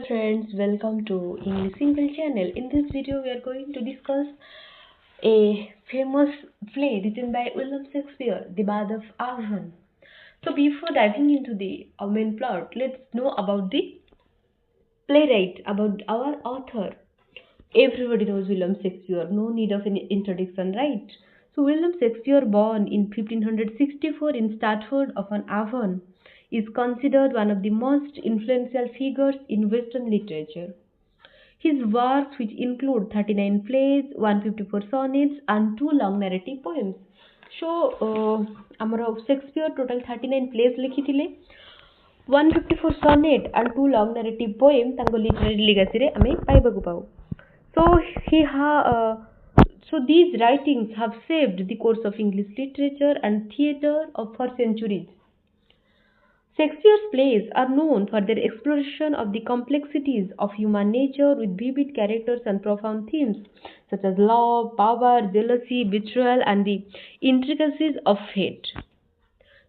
friends, welcome to English Simple channel. In this video, we are going to discuss a famous play written by William Shakespeare, The Bard of Avon. So before diving into the main plot, let's know about the playwright, about our author. Everybody knows William Shakespeare, no need of any introduction, right? So William Shakespeare, born in 1564 in Stratford-upon-Avon, is considered one of the most influential figures in Western literature. His works, which include 39 plays, 154 sonnets, and two long narrative poems. So, ଆମର Shakespeare total 39 plays लिखिथिले, 154 sonnet and two long narrative poem ତାଙ୍କ literary legacy रे ଆମେ ପାଇବାକୁ ପାଉ. So so these writings have shaped the course of English literature and theatre for centuries. Shakespeare's plays are known for their exploration of the complexities of human nature with vivid characters and profound themes such as love, power, jealousy, betrayal, and the intricacies of fate.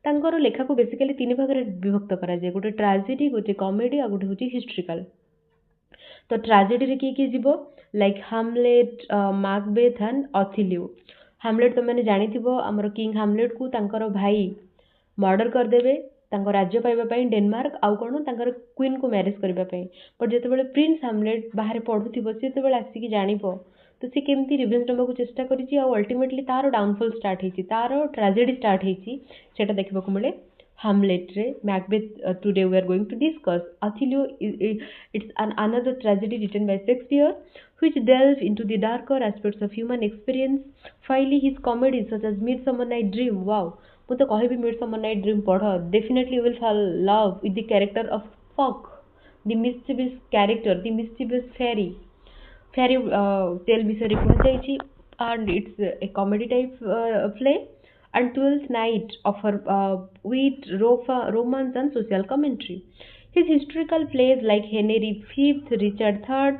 ତାଙ୍କର ଲେଖାକୁ basically ତିନି ଭାଗରେ ବିଭକ୍ତ କରାଯାଏ, ଗୋଟେ tragedy, ଗୋଟେ comedy ଆଉ ଗୋଟେ ହେଉଛି ହିଷ୍ଟ୍ରିକାଲ. ତ ଟ୍ରାଜେଡିରେ କିଏ କିଏ ଯିବ, ଲାଇକ୍ ହାମଲେଟ୍, ମାକବେଥ୍ ଆଣ୍ଡ ଅଥିଲିଓ. ହାମଲେଟ୍ ତମାନେ ଜାଣିଥିବ, ଆମର କିଙ୍ଗ ହାମଲେଟ୍କୁ ତାଙ୍କର ଭାଇ ମର୍ଡର କରିଦେବେ ତାଙ୍କ ରାଜ୍ୟ ପାଇବା ପାଇଁ ଡେନମାର୍କ ଆଉ କ'ଣ ତାଙ୍କର କ୍ୱିନ୍କୁ ମ୍ୟାରେଜ୍ କରିବା ପାଇଁ. ବଟ୍ ଯେତେବେଳେ ପ୍ରିନ୍ସ ହାମଲେଟ୍ ବାହାରେ ପଢ଼ୁଥିବ ସେ ଯେତେବେଳେ ଆସିକି ଜାଣିବ ତ ସେ କେମିତି ରିଭେଞ୍ଜ ନେବାକୁ ଚେଷ୍ଟା କରିଛି ଆଉ ଅଲ୍ଟିମେଟଲି ତାର ଡାଉନଫଲ୍ ଷ୍ଟାର୍ଟ ହେଇଛି, ତାର ଟ୍ରାଜେଡି ଷ୍ଟାର୍ଟ ହେଇଛି, ସେଇଟା ଦେଖିବାକୁ ମିଳେ ହାମଲେଟ୍ରେ. Macbeth today we are going to discuss. Othello it's another tragedy written by Shakespeare which delves into the darker aspects of human experience. Finally, his comedies such as Midsummer Night Dream, wow, ମୁଁ ତ କହିବି Midsummer Night Dream ପଢ଼, definitely you will fall in love with the character of Puck, the mischievous character, the mischievous fairy tale ବିଷୟରେ କୁହାଯାଇଛି, and it's a comedy type play. And Twelfth Night offer wit, romance and social commentary. His historical plays like Henry V, Richard III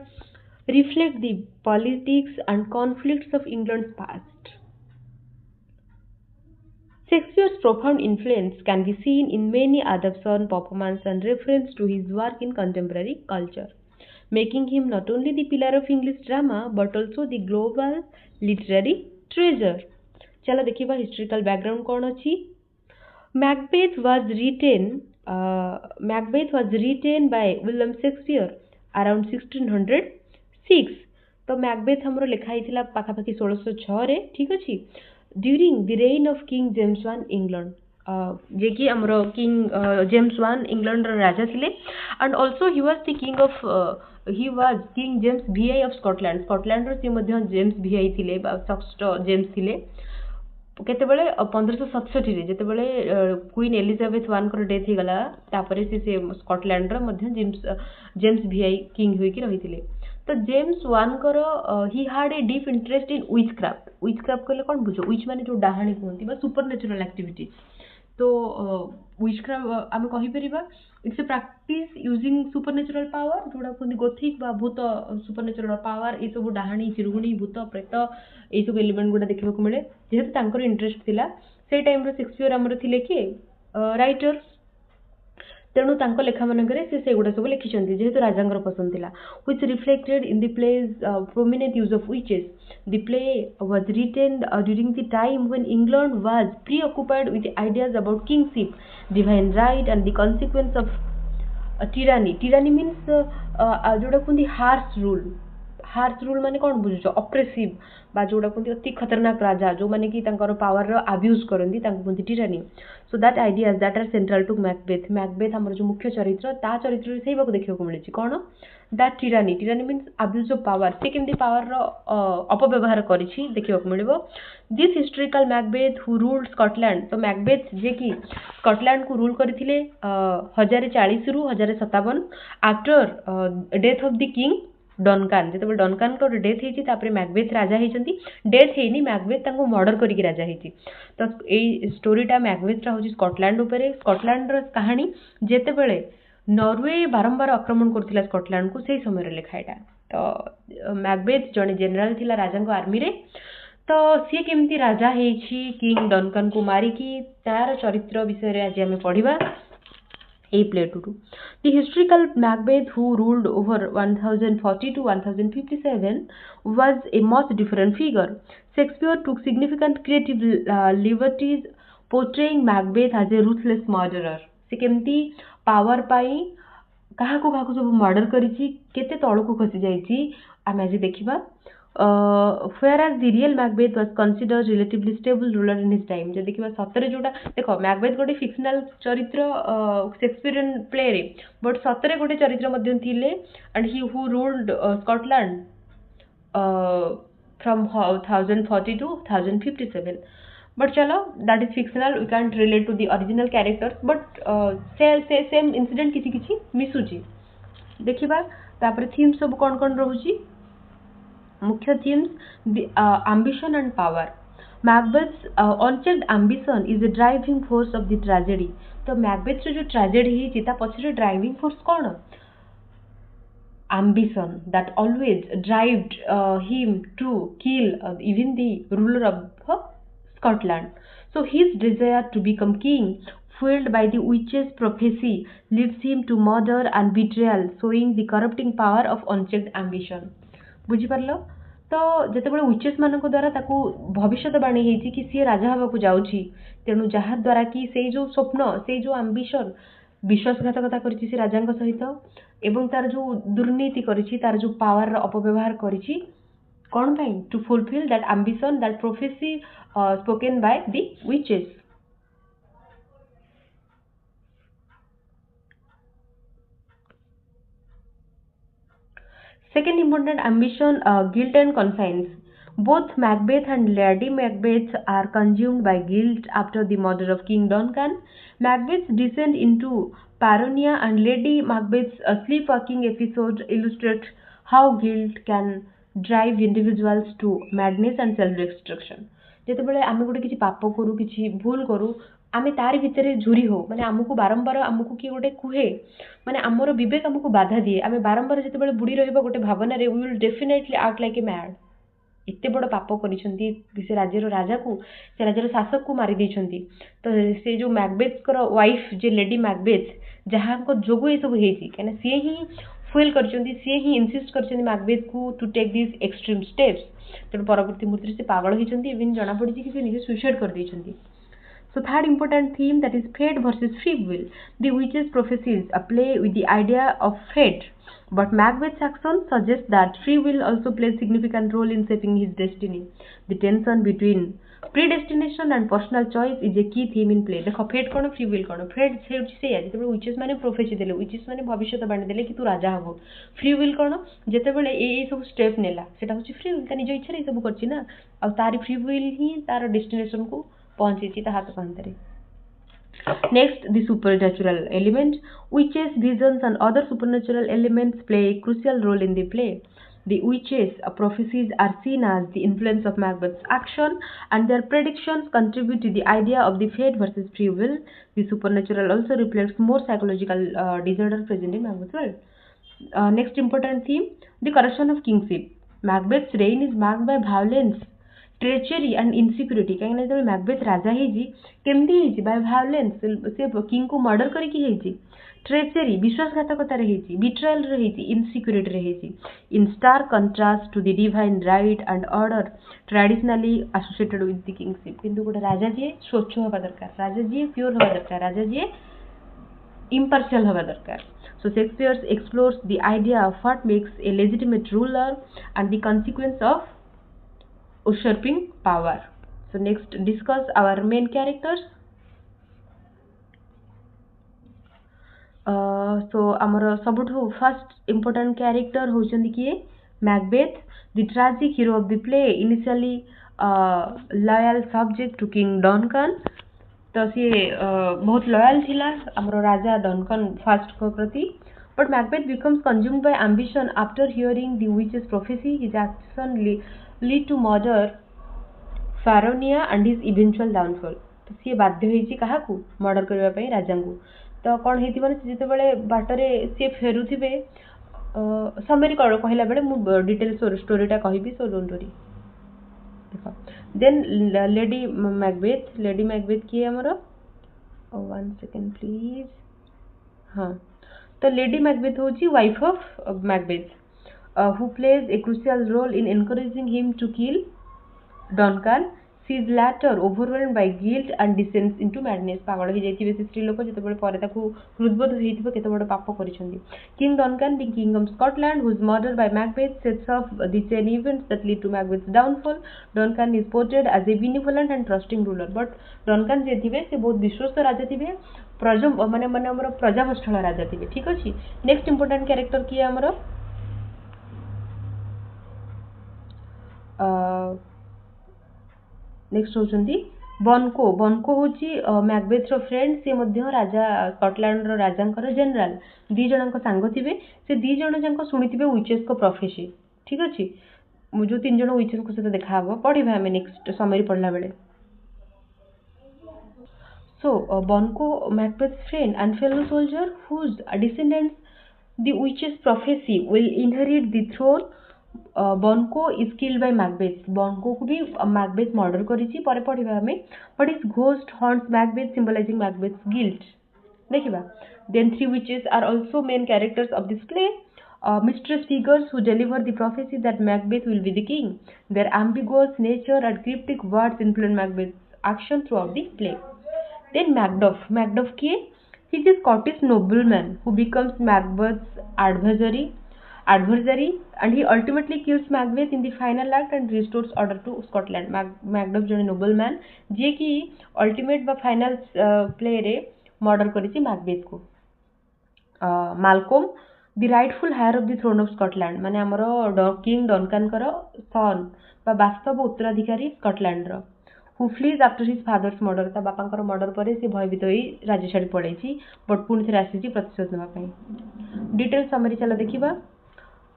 reflect the politics and conflicts of England's past. Shakespeare's profound influence can be seen in many adaptations, performances, and reference to his work in contemporary culture, making him not only the pillar of English drama but also the global literary treasure. चलो देखिए historical background कौन अच्छी. Macbeth was written by William Shakespeare around 1606. तो Macbeth हमरो लिखा ही पाखापाखि 1606 रे, ठीक अच्छी, during the reign of King James one England, जे कि हमरो किंग जेम्स वन इंग्लैंड राजा थिले. And also he was King James VI of Scotland. Scotland सी मध्य जेम्स VI थिले बा षष्ठ जेम्स थिले. केतेबेले 1567 रे जेतेबेले क्वीन एलिजाबेथ वन को डेथ हिगला तापरे से स्कॉटलैंड रो मध्य जेम्स VI किंग होई कि रहिथिले. तो जेम्स वन को he had a deep interest in witchcraft. Witchcraft कहले कोन बुझो, विच माने जो डाहाणी कहंती बा सुपरनेचुरल एक्टिविटी. तो विचक्राफ्ट आमे कहि परिबा it's a practice using supernatural power, जोडा कोन गोथिक बा भूत सुपरनेचुरल पावर, ए सब डाहाणी, चिरुगुणी, भूत, प्रेत, ए सब एलिमेंट गुडा देखिबाकू मिले. जेहेतु तांकर इंटरेस्ट थिला से टाइम रो शेक्सपियर हमर थिले कि राइटर्स, तेणु तांको लेखा मानकरे से गुडा सब लिखिछन्ती जेहेतु राजांगर पसंद थिला, which reflected in the play's prominent use of witches. The play was written during the time when England was preoccupied with ideas about kingship, divine right, and the consequence of tyranny. Tyranny means जोड़ा कुंदी harsh rule. Harsh rule माने कौन बुझुछ, oppressive बा जोड़ा कुंती अति खतरनाक राजा जो माने कि तांकर पावर रो अब्यूज करंदी तांको कुंती tyranny. So that ideas that are central to Macbeth. Macbeth हमर जो मुख्य चरित्र ता चरित्र सेही बाको देखियो को मिलछि कोन, that tyranny means abuse of power. से केमती पावर रो अपव्यवहार करिछि देखियो को मिलबो. This historical Macbeth who ruled Scotland. तो मैकबेथ जे कि स्कॉटलैंड को रूल करथिले 1040 रु 1057 after death of the king Duncan. जेते डनकान को डेथ हेछि तापरे मैकबेथ राजा हेछंती. डेथ हेनी, मैकबेथ तांको मर्डर करिक राजा हेछि. तो एई स्टोरीटा मैकबेथ रा होछि स्कॉटलैंड उपरे. स्कॉटलैंड रो कहानी जेते बेले नॉर्वे बारंबार आक्रमण करथिला स्कॉटलैंड को, सेही समय रे लिखा एटा. तो मैकबेथ जने जनरल थिला राजांको आर्मी रे. तो सी केमती राजा हेछि किंग डनकान को मारी कि तार चरित्र विषय रे आज हमें पढिबा. A play to do. The historical Macbeth, who ruled over 1040 to 1057, was a much different figure. Shakespeare took significant creative liberties portraying Macbeth as a ruthless murderer. से केमती पावर पाई କାହାକୁ କାହାକୁ ସବୁ ମର୍ଡର କରିଛି କେତେ ତଳକୁ ଖସି ଯାଇଛି ଆମେ ଆଜି ଦେଖିବା whereas the real Macbeth was considered relatively stable ruler in his time ଯଦି ଦେଖିବା ସତରେ ଯୋଉଟା ଦେଖ ମ୍ୟାକବେଥ୍ ଗୋଟେ ଫିକ୍ସନାଲ ଚରିତ୍ର Shakespearean ପ୍ଲେ ରେ ବଟ୍ ସତରେ ଗୋଟେ ଚରିତ୍ର ମଧ୍ୟ ଥିଲେ and he who ruled Scotland from 1040 to 1057 but chalo that is fictional we can't relate to the original characters but same incident किसी किसी मिसुची देखिबा तापर थीम सब कोन कोन रहउची मुख्य themes ambition and power. Macbeth's unchecked ambition is the driving force of the tragedy. तो Macbeth जो tragedy है चिता पछरे driving force कौन ambition that always drove him to kill even the ruler of Scotland. So his desire to become king, fueled by the witch's prophecy, leads him to murder and betrayal, showing the corrupting power of unchecked ambition. बुझिपारल तो जेतेबेले witches मानक द्वारा ताकू भविष्यवाणी हेची कि सी राजा हवाकू जाउची तेणु जहा द्वारा कि सेई जो स्वप्न सेई जो एम्बिशन विश्वासघातकता करिछि से राजांक सहित एवं तार जो दुर्नीति करिछि तार जो पावर अपव्यवहार करिछि कोन पई to fulfil that ambition that prophecy spoken by the witches. Second important ambition, guilt and conscience. Both Macbeth and Lady Macbeth are consumed by guilt after the murder of King Duncan. Macbeth's descent into paranoia and Lady Macbeth's sleepwalking episode illustrate how guilt can drive individuals to madness and self-destruction. ଯେତେବେଳେ ଆମେ ଗୋଟେ କିଛି ପାପ କରୁ କିଛି ଭୁଲ କରୁ ଆମେ ତାରି ଭିତରେ ଝୁରି ହଉ ମାନେ ଆମକୁ ବାରମ୍ବାର ଆମକୁ କିଏ ଗୋଟେ କୁହେ ମାନେ ଆମର ବିବେକ ଆମକୁ ବାଧା ଦିଏ ଆମେ ବାରମ୍ବାର ଯେତେବେଳେ ବୁଡ଼ି ରହିବା ଗୋଟେ ଭାବନାରେ we will definitely act like a mad. ଏତେ ବଡ଼ ପାପ କରିଛନ୍ତି ସେ ରାଜ୍ୟର ରାଜାକୁ ସେ ରାଜ୍ୟର ଶାସକକୁ ମାରି ଦେଇଛନ୍ତି ତ ସେ ଯୋଉ ମ୍ୟାକବେଥ୍ଙ୍କର ୱାଇଫ୍ ଯେ ଲେଡି ମ୍ୟାକବେଥ୍ ଯାହାଙ୍କ ଯୋଗୁଁ ଏସବୁ ହେଇଛି କାହିଁକିନା ସିଏ ହିଁ ଫୁଏଲ୍ କରିଛନ୍ତି ସିଏ ହିଁ ଇନସିଷ୍ଟ କରିଛନ୍ତି ମ୍ୟାକବେଥ୍କୁ ଟୁ ଟେକ୍ ଦିସ୍ ଏକ୍ସଟ୍ରିମ୍ ସ୍ଟେପ୍ସ ତେଣୁ ପରବର୍ତ୍ତୀ ମୁହୂର୍ତ୍ତରେ ସେ ପାଗଳ ହେଇଛନ୍ତି ଇଭେନ୍ ଜଣାପଡ଼ିଛି କି ସେ ନିଜେ ସୁଇସାଇଡ୍ କରିଦେଇଛନ୍ତି. So third important theme that is fate versus free will. The witch's prophecies play with the idea of fate, but Macbeth's action suggests that free will also plays a significant role in shaping his destiny. The tension between predestination and personal choice is a key theme in play. देखो fate कौन free will कौन fate से से यार जेतेबेले witches माने prophecy देले witches माने भविष्यवाणी देले कि तू राजा हबो free will कौन जेतेबेले ए सब स्टेप नेला सेटा होची free will ता निज इच्छा रे सब करछि ना आ तारी free will ही तार डेस्टिनेशन को पहुंची ता हाथ पांतरे. Next, the supernatural element. Witches, visions and other supernatural elements play a crucial role in the play. The witches' prophecies are seen as the influence of Macbeth's action and their predictions contribute to the idea of the fate versus free will. The supernatural also reflects more psychological disorder present in Macbeth's world. Next important theme, the corruption of kingship. Macbeth's reign is marked by violence, treachery and insecurity कहीं Macbeth राजा केमती bye भायोलेंस से king को murder करके treachery विश्वासघातकतार betrayal insecurity in stark contrast to the divine right and order traditionally associated with the kingship किंतु गोटे राजा जी स्वच्छ हवा दरकार राजा जी प्योर हवा दरकार राजा जी impartial हवा दरकार. So Shakespeare explores the idea of what makes a legitimate ruler and the consequence of usurping power. So next discuss our main characters. So amara सबुठु first important character होचंदी किए Macbeth, the tragic hero of the play, initially loyal subject to King Duncan. तो सी बहुत loyal थिला हमरो राजा Duncan first को प्रति but Macbeth becomes consumed by ambition after hearing the witch's prophecy. His action lead to murder, paranoia and his eventual downfall. तो सी बाध्य होइछि काहाकू murder करबा पई राजांकू तो कोन हेति माने जेतेबेले बाटरे सी फेरुथिबे समरी कळ कहला बेले मु डिटेल स्टोरीटा कहबी सो डोंट वरी. देखो देन लेडी मैकबेथ की हमरो 1 सेकंड प्लीज हाँ तो लेडी मैकबेथ होची wife of Macbeth who plays a crucial role in encouraging him to kill Duncan. She is later overwhelmed by guilt and descends into madness. पागल हो जाइथिबे से स्त्री लोक जते बेले परे ताकू हृदबोध हेइथिबे केते बड़ पाप करिसंदी. King Duncan, the king of Scotland, who is murdered by Macbeth, sets off the chain events that lead to Macbeth's downfall. Duncan is portrayed as a benevolent and trusting ruler, but Duncan जे थिबे से बहुत विश्वस्त राजा थिबे, प्रजा माने माने हमर प्रजावत्सल राजा थिबे. ठीक अछि. Next important character किए हमर नेक्स्ट होचंदी बनको. बनको होची मैकबेथ रो फ्रेंड. से मध्य राजा स्कॉटलैंड रो राजांकर जनरल. दी जनक सांग थिबे. से दी जन जंक सुनिथिबे विचेस को प्रोफेसी. ठीक अछि. जो तीन जन विचेस को सहित देखा हबो पढिबा हमें नेक्स्ट समरी पढला बेले. So Bonko, Macbeth's friend and fellow soldier, whose descendants the witch's prophecy will inherit the throne. Bonko is killed by Macbeth. Bonko को भी Macbeth murder करिछि परे पढिबा हमें. But his ghost haunts Macbeth, symbolizing Macbeth's guilt. देखिबा. Then three witches are also main characters of this play. Mistress figures who deliver the prophecy that Macbeth will be the king. Their ambiguous nature and cryptic words influence Macbeth's action throughout the play. Then Macduff. Macduff किए? He is a Scottish nobleman who becomes Macbeth's adversary, and he ultimately kills Macbeth in the final act and restores order to Scotland. Macduff जने nobleman जे कि ultimate बा final play रे murder करिछि Macbeth को. Malcolm, the rightful heir of the throne of Scotland, माने हमरो king डनकान कर son बा वास्तव उत्तराधिकारी स्कॉटलैंड रो. Who flees after his father's murder. ता बापांकर मर्डर परे से भयभीत होई राज्य छाड़ी पळैछि, बट पुणी थेर आसीछि प्रतिशोध नेबा पई. डिटेल समरी चला देखिबा.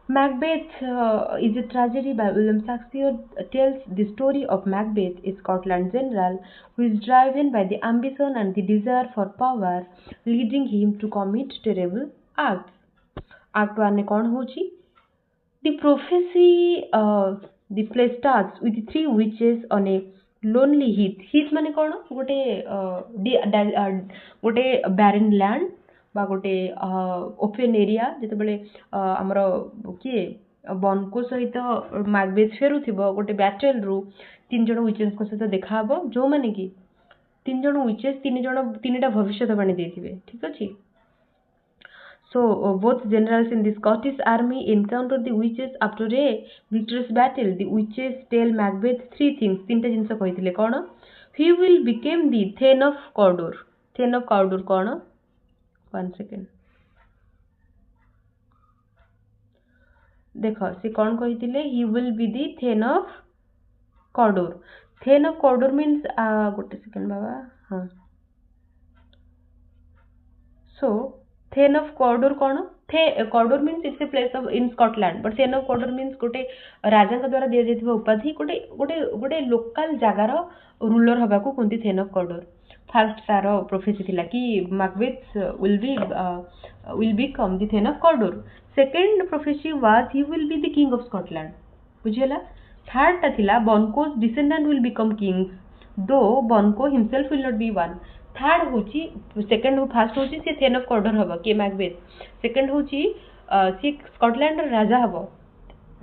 Macbeth is a tragedy by William Shakespeare. Tells the story of Macbeth, a Scotland general who is driven by the ambition and the desire for power, leading him to commit terrible acts. Act 1 ने कौन होची? The prophecy, the play starts with the three witches on a lonely heath. Heath माने कौन? गोटे barren land बा गोटे open area जते बेले हमर किए बनको सहित मैकबेथ फेरुथिबो गोटे बैटल रु तीन जण विचेस को सहित देखा हबो जो माने कि तीन जण विचेस तीनटा भविष्यवाणी देथिबे. ठीक अछि. So both generals in the Scottish army encounter the witches after a victorious battle. The witches tell Macbeth three things. तीनटा जिंस कहिथिले कोन? He will become the Thane of Cawdor. Thane of Cawdor cone? 1 second. देखो से कौन कहिथिले? He will be the Thane of Cawdor. Thane of Cawdor means गोटे second बाबा. हां. So Thane of Cawdor कौन? Cawdor means it's a place of in Scotland, but Thane of Cawdor means गोटे राजा का द्वारा दिया जायथिबा उपाधि गोटे लोकल जगार रूलर हबा को कोंती Thane of Cawdor. First taro prophecy थिला कि Macbeth will become the Thane of Cawdor. Second prophecy was he will be the king of Scotland. बुझियला. थर्ड ता थिला Bonko's descendant will become kings, though Bonko himself will not be one. Third होची second first होची से then of कॉर्डर हबो के Macbeth. Second होची से स्कॉटलैंड रो राजा हबो.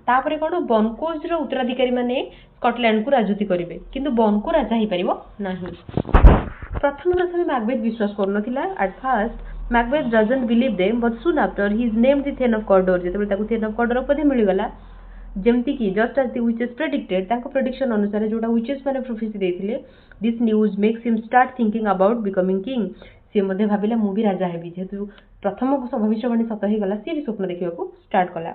तापरे कोन बॉनकोज रो उत्तराधिकारी माने स्कॉटलैंड को राजूति करिवे, किंतु बॉनको राजा ही परिबो नाही. प्रथम मैकबेथ विश्वास करनथिला. At first Macbeth doesn't believe them, but soon after he is named the thane of Cawdor. जेतेबे ताकू थेन ऑफ कॉर्डर उपाधि मिलि गला, जेमती कि just as the witches predicted, तांको प्रेडिक्शन अनुसार जोटा विचेस माने प्रोफेसी देथिले, this news makes him start thinking about becoming king. से मध्ये भाबिला मु भी राजा हेबी. जेतु प्रथम भविष्यवाणी सत हे गला, से भी स्वप्न देखिबाकू स्टार्ट कला.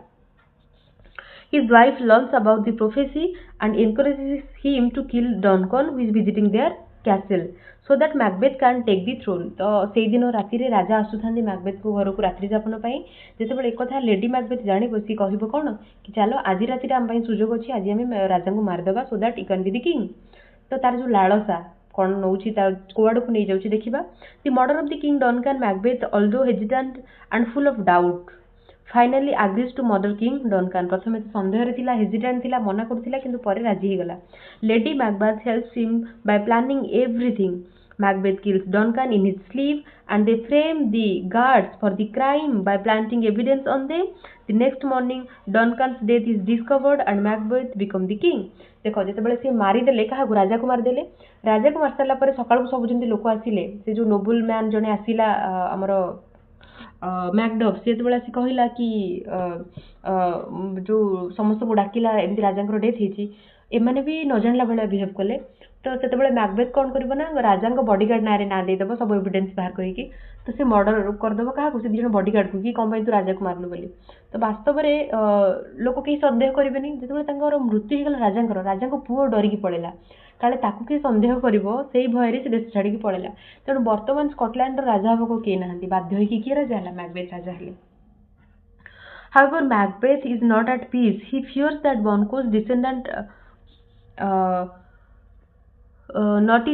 His wife learns about the prophecy and encourages him to kill Duncan, who is visiting their castle, so that Macbeth can take the throne. तो से दिन राति रे राजा आसुथांदी मैकबेथ को घर को रात्रि जापन पई. जेतेबेले एक कथा लेडी मैकबेथ जानि बसी कहिबो कोन कि चलो आज राति रे हम पई सुजोग अछि, आज हम राजा को मार देबा, so that he can be the king. तो तार जो लालसा कोन नउछि ता कोवाड को नै जाउछि देखिबा. The murder of the king Duncan. Macbeth although hesitant and full of doubt finally agrees to murder king Duncan. प्रथमे तो संदेह रे थिला, हेजिटेंट थिला, मना करथिला, किंतु परे राजी हे गला. Lady Macbeth helps him by planning everything. Macbeth kills Duncan in his sleep, and they frame the guards for the crime by planting evidence on them. The next morning, Duncan's death is discovered, and Macbeth become the king. ଦେଖ ଯେତେବେଳେ ସେ ମାରିଦେଲେ କାହାକୁ ରାଜାକୁ ମାରିଦେଲେ ରାଜାକୁ ମାରି ସାରିଲା ପରେ ସକାଳକୁ ସବୁ ଯେମିତି ଲୋକ ଆସିଲେ ସେ ଯୋଉ ନୋବୁଲ ମ୍ୟାନ ଜଣେ ଆସିଲା ଆମର ମ୍ୟାକଡଫ୍ ସେ ଯେତେବେଳେ ଆସି କହିଲା କି ଯୋଉ ସମସ୍ତଙ୍କୁ ଡାକିଲା ଏମିତି ରାଜାଙ୍କର ଡେଥ୍ ହେଇଛି ଏମାନେ ବି ନ ଜାଣିଲା ଭଳିଆ ବିହେଭ୍ କଲେ ତ ସେତେବେଳେ ମ୍ୟାକବେଥ୍ କ'ଣ କରିବ ନା ରାଜାଙ୍କ ବଡିଗାର୍ଡ ନାଁରେ ନାଁ ଦେଇଦେବ ସବୁ ଏଭିଡେନ୍ସ ବାହାର କରିକି ତ ସେ ମର୍ଡର କରିଦେବ କାହାକୁ ସେ ଦୁଇ ଜଣ ବଡିଗାର୍ଡକୁ କି କ'ଣ ପାଇଁ ତୁ ରାଜାକୁ ମାରିଲୁ ବୋଲି ତ ବାସ୍ତବରେ ଲୋକ କେହି ସନ୍ଦେହ କରିବେନି ଯେତେବେଳେ ତାଙ୍କର ମୃତ୍ୟୁ ହେଇଗଲା ରାଜାଙ୍କ ପୁଅ ଡରିକି ପଳେଇଲା କାଳେ ତାକୁ କିଏ ସନ୍ଦେହ କରିବ ସେଇ ଭୟରେ ସେ ଦେଶ ଛାଡ଼ିକି ପଳେଇଲା ତେଣୁ ବର୍ତ୍ତମାନ ସ୍କଟଲ୍ୟାଣ୍ଡର ରାଜା ହେବାକୁ କେହି ନାହାନ୍ତି ବାଧ୍ୟ ହେଇକି କିଏ ରାଜା ହେଲା ମ୍ୟାକବେଥ୍ ରାଜା ହେଲେ However, Macbeth is not at peace. He fears that Banquo's descendant, not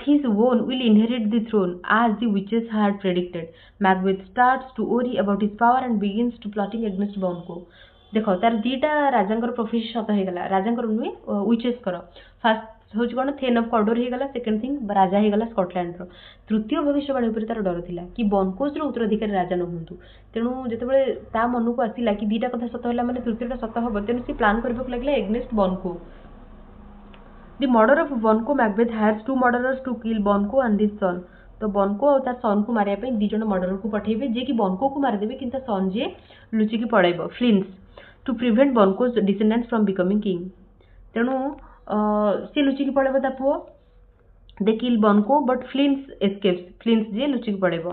his own, will inherit the throne, as the witches had predicted. Macbeth starts to worry about his power and begins to plotting against Banquo. देख तार दीटा राजांकर prophecy सत होगला राजांकर नुहे विचेसकर first हूँ कौन thane of Cawdor होगला second thing राजा होगला Scotland तृतीय भविष्यवाणी उपर तार डर थिला कि बनकोस उत्तराधिकारी राजा न हुंतु तेणु जितेबाला ता मन को आसला कि दीटा कथा सत है मैंने तृतीयटा सत हम तेणु सी प्लान करने लगे against बनको The murder of Banquo Macbeth hires two murderers to kill Banquo and his son. तो बनको और तार सन को मारिया पे दी जण मर्डर को पठेबे जे कि बनको को मारिदेबे किंतु सन जे लुचिकी पड़ाइबो Fleance to prevent Banquo's descendants from becoming king तेणु से लुचिकी पड़ाइबो ता पुओ they kill Banquo but Fleance escapes Fleance जे लुचिकी पड़ाइबो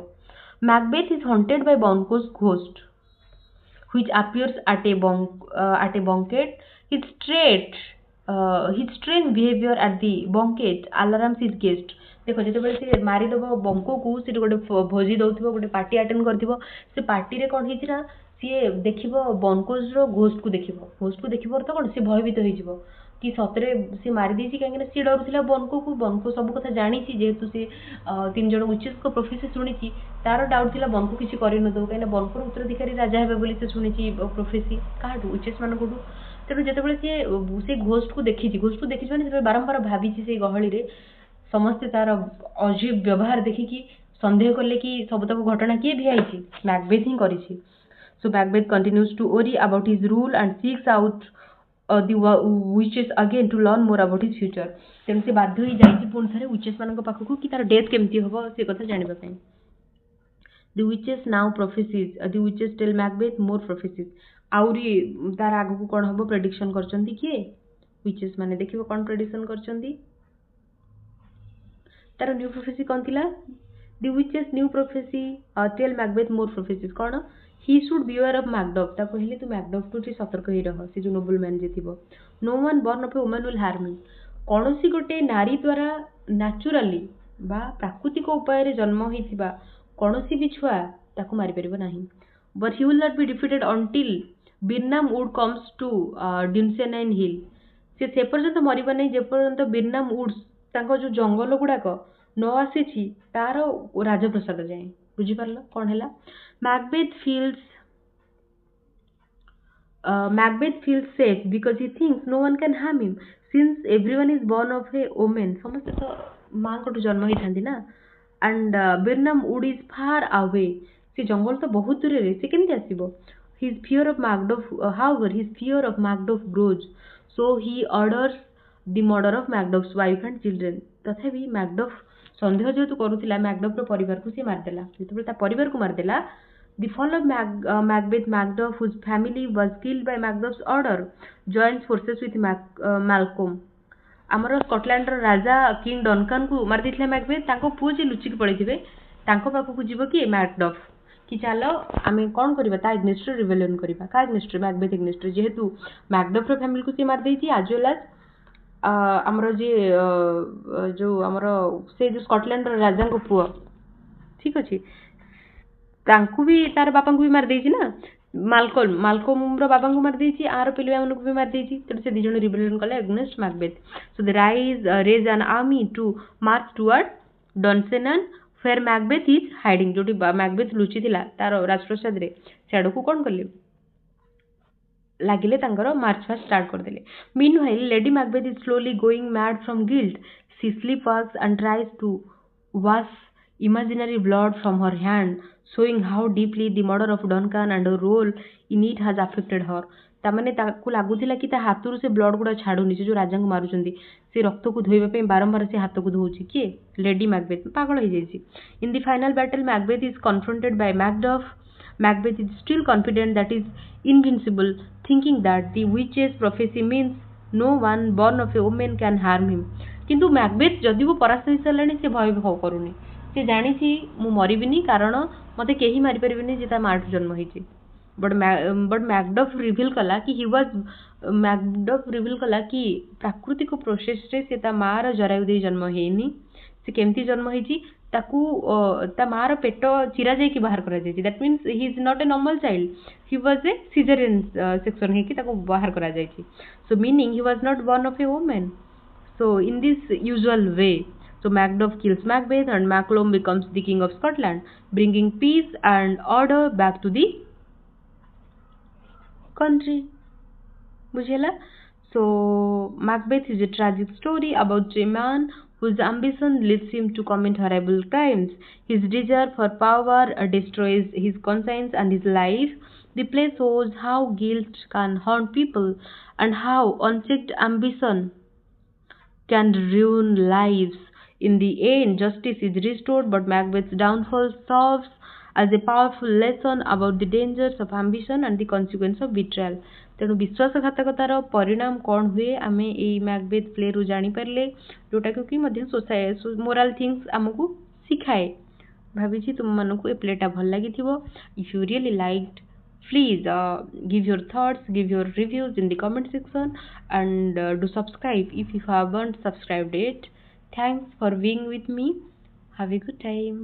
Macbeth is haunted by Banquo's ghost which appears at a banquet his strange behavior at the banquet alarms his guest देख जितेबाला सी मारिदेव बंको को सी गोटे भोजी दौथिबो गोटे पार्टी अटेंड करथिबो से पार्टी रे कोन हिची ना सी देखिबो बंकोज रो घोस्ट को देखिबो तो कोन सी भयभीत होइजिबो कि सतरे सी मारि देछि काहे कि सी डरुथिला बनको सब कथा जानिछि जेहेतु सी तीन जण विचेस को प्रोफेसी सुनिछि तार डाउट थिला बनको किछि करि न दो काहे बनको उत्तराधिकारी राजा हेबे बोली से सुनिछि प्रोफेसी काहाटू विचेस मानकू तेणु जितेबाला से घोस्ट को देखी माने बारंबार भाभी से गहली रे समस्ते तार अजीब व्यवहार देखिकी संदेह कले कि सबतक घटना किए भी आई मैकबेथ ही करिछि so Macbeth continues to worry about his rule and seeks out the witches again to learn more about his future तेणु से बाध्य हो जाइछि पुणी थरे विचेस मानक पाखकू कि तार डेथ केमती हबो से कथा जानिबा पई the witches now prophecies the witches tell Macbeth more prophecies आउरी तार आगू कौन हम प्रेडिक्शन करचंदी किए विचेस माने देखिबो कौन प्रेडिक्शन करचंदी तार न्यू प्रोफेसी कौन थिला the witches new prophecy tell Macbeth more prophecies कौन he should beware of Macduff ता कहले तू मैकडफ टू सतर्क ही रह से जो नोबल मैन जे थिबो no one born of a woman will harm him कोनोसी गोटे नारी द्वारा नेचुरली बा प्राकृतिक उपाय रे जन्म होइथिबा कोनोसी भी छुआ ताकू मारि परिबो नाही but he will not be defeated until Birnam Wood comes to Dunsinane Hill से पर्यंत मरब नहीं जेपर्यंत बिरनाम वुड्स तांको जो जंगल गुड़ाक न आसी तार राजप्रसाद जाए बुझीपार कौन है Macbeth feels safe because he thinks no one can harm him since everyone is born of a woman समस्ते तो माँ को जन्म ही था ना and Birnam Wood is far away से जंगल तो बहुत दूर रे से केमती आसीबो his fear of Macduff however his fear of Macduff grows so he orders the murder of Macduff's wife and children तथापि Macduff संदेह जेतु करूथिला Macduff रो परिवार को से मार देला जेतबे ता परिवार को मार देला the fall of Macbeth Macduff whose family was killed by Macduff's order joins forces with Malcolm ଆମର ସ୍କଟଲैंड ର राजा किंग डनकन को मार देथिला मैकबेथ ताको पुओ जे लुचिक पड़ैथिबे ताको पाखु जिवो कि मैकडफ कि चलो आम कौन करवा ता एग्नेस्ट रिवेलियन करवा का एग्नेस्ट मैकबेथ एग्नेस्ट जेहेतु मैकडफ रो फैमिली को सी मार देती आज वेल एज आमर जे जो आमर से जो स्कटलैंड रो राजा को पुओ ठीक अच्छे तांकु भी तार बापा को भी मार देती ना मालकोम रो बाबा को मार देती आर पिले मानक भी मार देती तो से दिजण रिवेलियन कले against Macbeth so the raise an army to march toward Dunsinane where Macbeth is hiding जो मैकबेथ लुचि थिला तार राजप्रसाद रे सेडो को कोन करले लागिले तांकर मार्च फास्ट स्टार्ट कर देले meanwhile Lady Macbeth is slowly going mad from guilt she sleepwalks and tries to wash imaginary blood from her hand, showing how deeply the murder of Duncan and her role in it has affected her. ତାମାନେ ତାକୁ ଲାଗୁଥିଲା କି ତା ହାତରୁ ସେ blood ଗୁଡ଼ା ଛାଡୁନି, ସେ ଯୋଉ ରାଜାଙ୍କୁ ମାରୁଛନ୍ତି ସେ ରକ୍ତକୁ ଧୋଇବା ପାଇଁ ବାରମ୍ବାର ସେ ହାତକୁ ଧୋଉଛି। କିଏ? ଲେଡି ମ୍ୟାକବେଥ୍ ପାଗଳ ହେଇଯାଇଛି। In the final battle Macbeth is confronted by Macduff. Macbeth is still confident that he is invincible, thinking that the witch's prophecy means no one born of a woman can harm him. କିନ୍ତୁ Macbeth ଯଦି वो ପରାସ୍ତ ହେଇସାରିଲାଣି ସେ ଭୟ କରୁନି, ସେ ଜାଣିଛି ମୁଁ ମରିବିନି କାରଣ ମୋତେ କେହି ମାରିପାରିବେନି ଯେ ତା ମାଠୁ ଜନ୍ମ ହେଇଛି। ବଟ୍ ମ୍ୟାକଡଫ୍ ରିଭିଲ୍ କଲା କି ପ୍ରାକୃତିକ ପ୍ରୋସେସରେ ସେ ତା ମାର ଜରାୟୁ ଦେଇ ଜନ୍ମ ହେଇନି। ସେ କେମିତି ଜନ୍ମ ହେଇଛି? ତାକୁ ତା ମାର ପେଟ ଚିରା ଯାଇକି ବାହାର କରାଯାଇଛି। That means he is not a normal child, he was a caesarean section ହେଇକି ତାକୁ ବାହାର କରାଯାଇଛି। So meaning he was not born of a woman. So in this usual way, so Macduff kills Macbeth and Macklom becomes the king of Scotland, bringing peace and order back to the country. बुझेला? So Macbeth is a tragic story about a man whose ambition leads him to commit horrible crimes. His desire for power destroys his conscience and his life. The play shows how guilt can haunt people and how unchecked ambition can ruin lives. In the end, justice is restored, but Macbeth's downfall serves as a powerful lesson about the dangers of ambition and the consequence of betrayal. ତେଣୁ ବିଶ୍ୱାସଘାତକତାର ପରିଣାମ କ'ଣ ହୁଏ ଆମେ ଏଇ Macbeth ପ୍ଲେରୁ ଜାଣିପାରିଲେ, ଯୋଉଟାକି ମଧ୍ୟ moral things ଆମକୁ ଶିଖାଏ। ଭାବିଛି ତୁମମାନଙ୍କୁ ଏ ପ୍ଲେଟା ଭଲ ଲାଗିଥିବ। If you really liked, please give your thoughts, give your reviews in the comment section, and do subscribe if you haven't subscribed yet. Thanks for being with me. Have a good time.